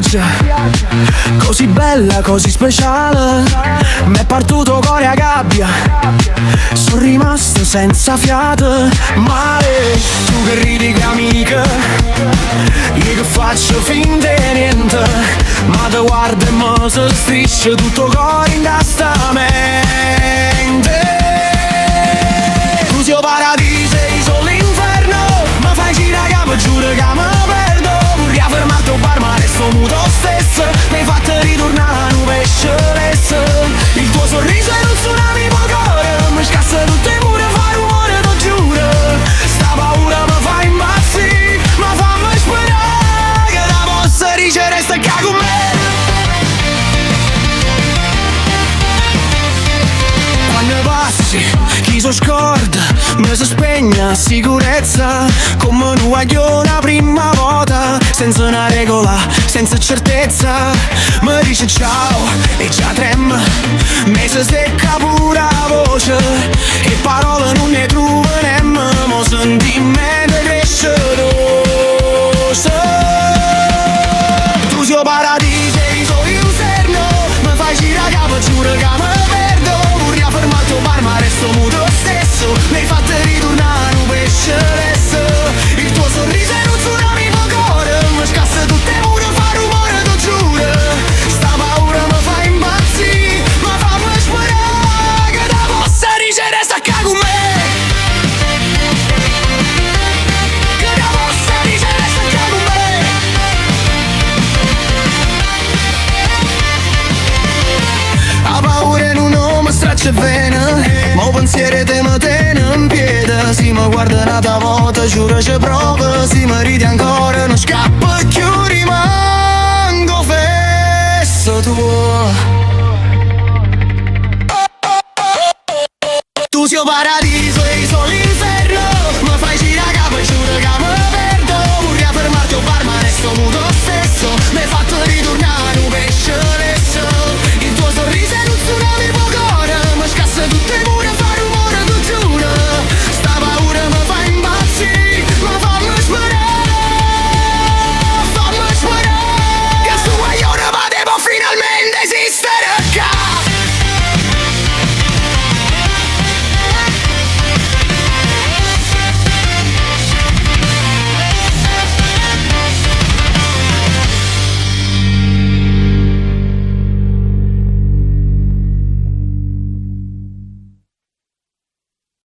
spiaggia, così bella, così speciale. M'è partuto cuore a gabbia, sono rimasto senza fiato. Male, tu che ridi che amica, io che faccio finta di niente, ma te guarda e mo si strisce tutto cuore in testa mente. Tu sei paradiso e io sono l'inferno, ma fai girare capo, giuro che mi perdo. Vorrei fermare il bar ma resto muto stesso, mi hai fatto ritornare un pesce lesso. Il tuo sorriso è un tsunami po' cuore, mi scassa tutte le mura, fa rumore, t'ho giuro. Sta paura mi fa impazzire, ma fammi sperare che la possa ricevere sta qua con me. Quando passi, chi so scorda, mi si spegne a sicurezza, come un guaglione la prima volta, senza una regola, senza certezza. Mi dice ciao e già trema, mi si secca pure la voce, e parole non ne troveremo, mo sentimento cresce rosa. Tu sei paradiso e io sono inferno, mi fai girare capo, giuro che mi perdo. Vorrei fermare il bar ma resto muto stesso, mi hai fatto ritornare un pesce lesso. Il tuo sorriso è un tsunami po' cuore, mi scassa tutte le mura, fa rumore, t'ho giuro. Sta paura mi fa impazzire, ma fammi sperare che te possa ricevere sta qua con me. Che te possa ricevere sta qua con me. La paura non mi straccia bene, ma il pensiero te mi tiene in piedi. Se mi guarda un'altra volta giuro ci provo, se mi ridi ancora non scappo più, rimango fesso tuo. Tu sei paradiso.